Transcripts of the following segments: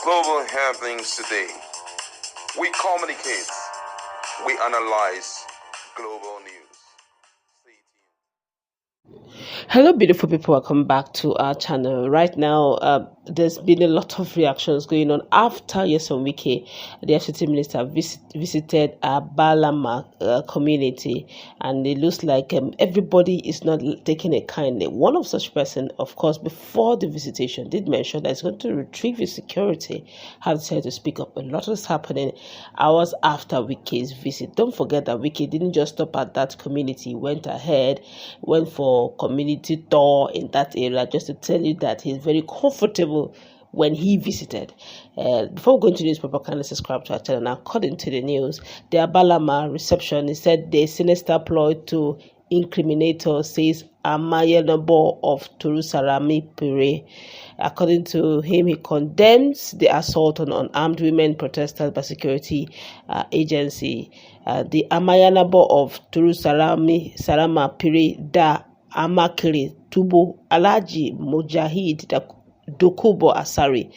Global happenings today. We communicate. We analyze global news. Hello, beautiful people. Welcome back to our channel. Right now, there's been a lot of reactions going on after Wike, the FCT minister, visited Abalama Community, and it looks like everybody is not taking it kindly. One of such person, of course, before the visitation, did mention that it's going to retrieve his security. Have decided to speak up. A lot is happening hours after Wike's visit. Don't forget that Wike didn't just stop at that community. He went ahead, went for community tour in that area, just to tell you that he's very comfortable when he visited. Before going to the newspaper, kindly subscribe to our channel. According to the news, the Abalama reception, he said the sinister ploy to incriminate us, says Amayanabo of Turusarami Pire. According to him, he condemns the assault on unarmed women protesters by security agency. The Amayanabo of Sarama Pire da Amakiri Tubo Alaji Mujahid Dokubo Asari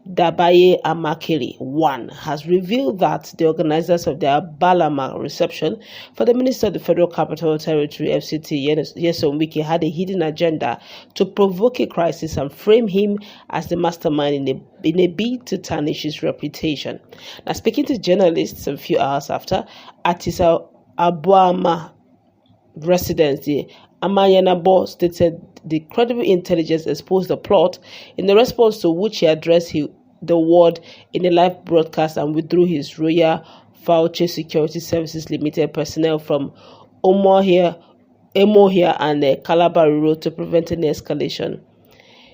Dabaye Amakiri 1 has revealed that the organizers of the Abalama reception for the Minister of the Federal Capital Territory FCT Wike had a hidden agenda to provoke a crisis and frame him as the mastermind in a bid to tarnish his reputation. Now, speaking to journalists a few hours after, at his Abalama residence, the Amayanabo stated the credible intelligence exposed the plot, in the response to which he addressed the word in a live broadcast and withdrew his Royal Voucher Security Services Limited personnel from Emohia and Calabari Road to prevent any escalation.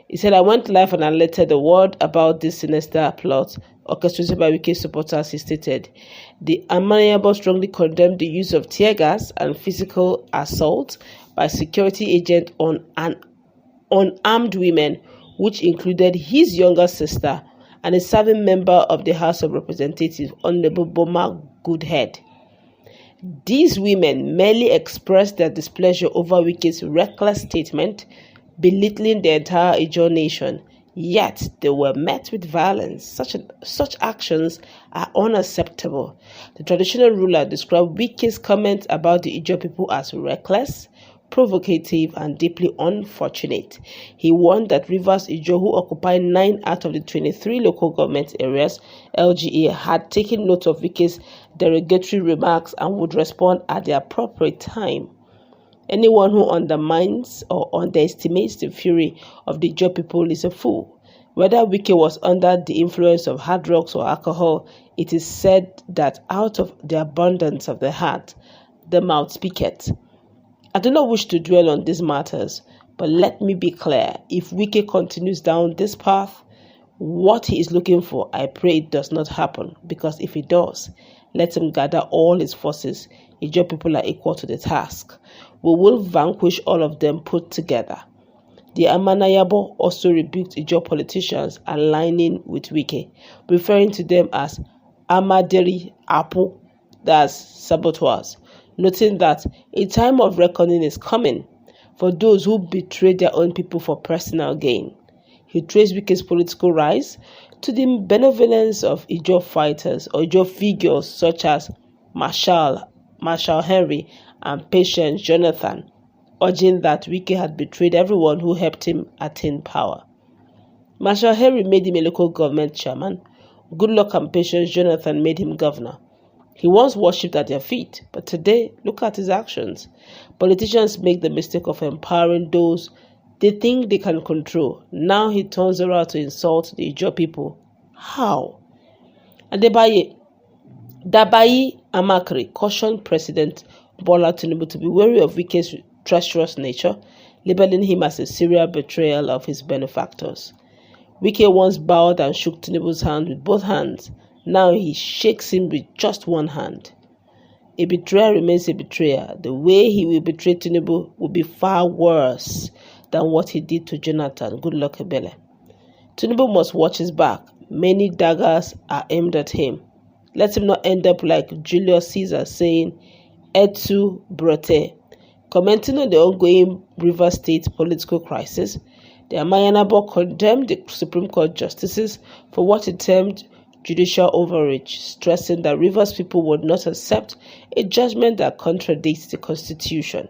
He said, I went live and alerted the world about this sinister plot orchestrated by Wike supporters, he stated. The Amayanabo strongly condemned the use of tear gas and physical assault by security agents on unarmed women, which included his younger sister and a serving member of the House of Representatives, Honorable Boma Goodhead. These women merely expressed their displeasure over Wike's reckless statement, belittling the entire Ijaw nation, yet they were met with violence. Such actions are unacceptable. The traditional ruler described Wike's comments about the Ijaw people as reckless, provocative, and deeply unfortunate. He warned that Rivers Ijaw, who occupy 9 out of the 23 local government areas, LGA, had taken note of Wike's derogatory remarks and would respond at the appropriate time. Anyone who undermines or underestimates the fury of the Ijaw people is a fool. Whether Wike was under the influence of hard drugs or alcohol, it is said that out of the abundance of the heart, the mouth speaketh. I do not wish to dwell on these matters, but let me be clear. If Wike continues down this path, what he is looking for, I pray it does not happen, because if it does, let him gather all his forces. Ijaw people are equal to the task. We will vanquish all of them put together. The Amanayabo also rebuked Ijaw politicians aligning with Wike, referring to them as Amaderi Apu, that's saboteurs, noting that a time of reckoning is coming for those who betray their own people for personal gain. He traced Wike's political rise to the benevolence of Ijaw fighters or Ijaw figures such as Marshal Henry and Patience Jonathan, urging that Wike had betrayed everyone who helped him attain power. Marshal Henry made him a local government chairman. Goodluck and Patience Jonathan made him governor. He once worshipped at their feet, but today, look at his actions. Politicians make the mistake of empowering those they think they can control. Now he turns around to insult the Ijaw people. How? Dabaye Amakiri cautioned President Bola Tinubu to be wary of Wike's treacherous nature, labeling him as a serial betrayal of his benefactors. Wike once bowed and shook Tinubu's hand with both hands. Now he shakes him with just one hand. A betrayer remains a betrayer. The way he will betray Tinubu will be far worse than what he did to Jonathan. Goodluck Ebele. Tinubu must watch his back. Many daggers are aimed at him. Let him not end up like Julius Caesar saying, "Etu brote." Commenting on the ongoing Rivers State political crisis, The Amayanabo condemned the Supreme Court justices for what it termed judicial overreach, stressing that Rivers people would not accept a judgment that contradicts the Constitution.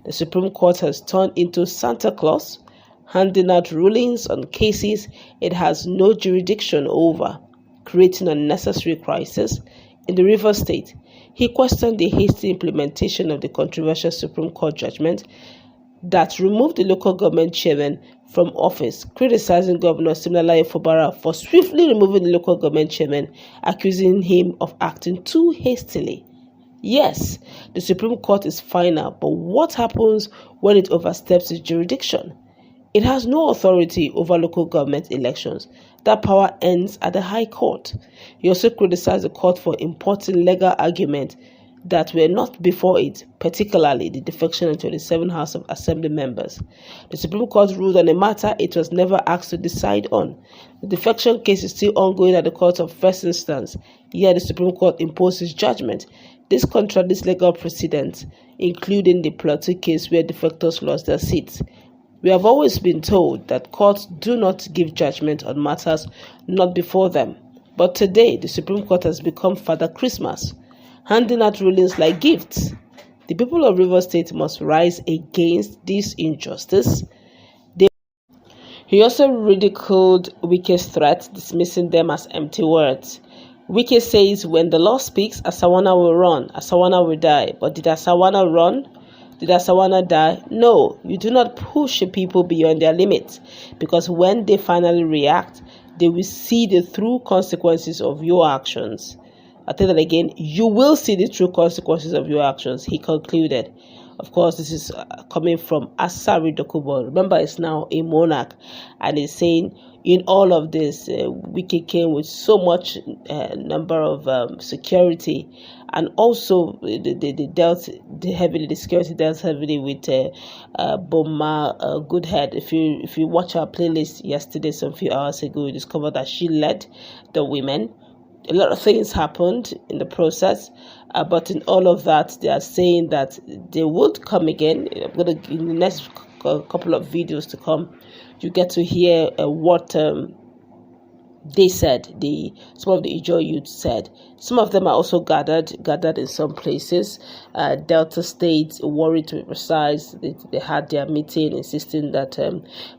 The Supreme Court has turned into Santa Claus, handing out rulings on cases it has no jurisdiction over, creating unnecessary crisis in the Rivers State. He questioned the hasty implementation of the controversial Supreme Court judgment that removed the local government chairman from office, criticizing Governor Siminalayi Fubara for swiftly removing the local government chairman, accusing him of acting too hastily. Yes, the Supreme Court is final, but what happens when it oversteps its jurisdiction? It has no authority over local government elections. That power ends at the High Court. He also criticized the court for importing legal arguments that were not before it, particularly the defection of 27 House of Assembly members. The Supreme Court ruled on a matter it was never asked to decide on. The defection case is still ongoing at the Court of First Instance, yet the Supreme Court imposed its judgment. This contradicts legal precedents, including the Plateau case where defectors lost their seats. We have always been told that courts do not give judgment on matters not before them. But today, the Supreme Court has become Father Christmas, handing out rulings like gifts. The people of Rivers State must rise against this injustice. He also ridiculed Wike's threats, dismissing them as empty words. Wike says when the law speaks, Asawana will run, Asawana will die. But did Asawana run? Did Asawana die? No, you do not push people beyond their limits, because when they finally react, they will see the true consequences of your actions. I tell that again, you will see the true consequences of your actions, he concluded. Of course, this is coming from Asari Dokubo. Remember, it's now a monarch, and he's saying in all of this, Wike came with so much number of security, and also the security dealt heavily with Boma Goodhead. If you watch our playlist yesterday, some few hours ago, you discovered that she led the women. A lot of things happened in the process, but in all of that, they are saying that they would come again. I'm going to, in the next couple of videos to come, you get to hear what they said, some of the Ijo youth said. Some of them are also gathered in some places. Delta State, Warri to be precise, they had their meeting insisting that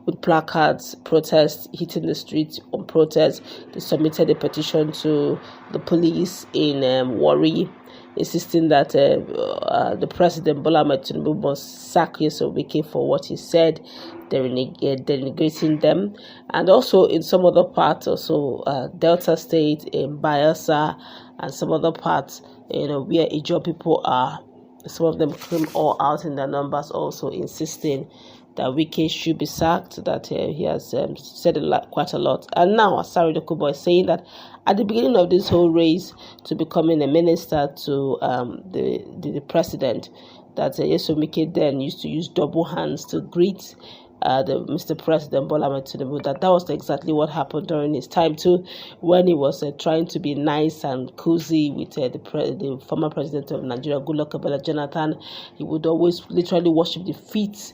with placards, protests, hitting the streets on protest, they submitted a petition to the police in Warri, insisting that the president, Abalama Community, must sack Wike for what he said, denigrating them. And also in some other parts, also Delta State, in Bayelsa, and some other parts, where Ijo people are, some of them came all out in their numbers, also insisting that Wike should be sacked, that he has said quite a lot. And now Asari Dokubo is saying that at the beginning of this whole race to becoming a minister to the president, that Wike then used to use double hands to greet the Mr. President Abalama Community. That was exactly what happened during his time too, when he was trying to be nice and cozy with the former president of Nigeria, Goodluck Jonathan. He would always literally worship the feet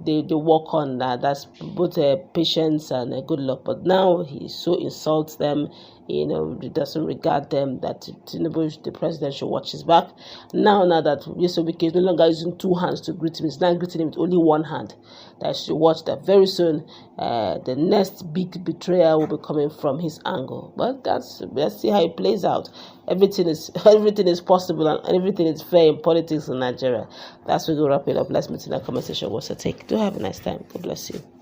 they walk on. That's both patience and good luck. But now he so insults them, he doesn't regard them, that Tinubu, the president, should watch his back. Now that Wike is no longer using two hands to greet him, he's now greeting him with only one hand. That should watch that very soon. The next big betrayal will be coming from his angle. But let's see how it plays out. Everything is possible, and everything is fair in politics in Nigeria. That's where we wrap it up. Let's meet in the comment section. What's your take? Do have a nice time. God bless you.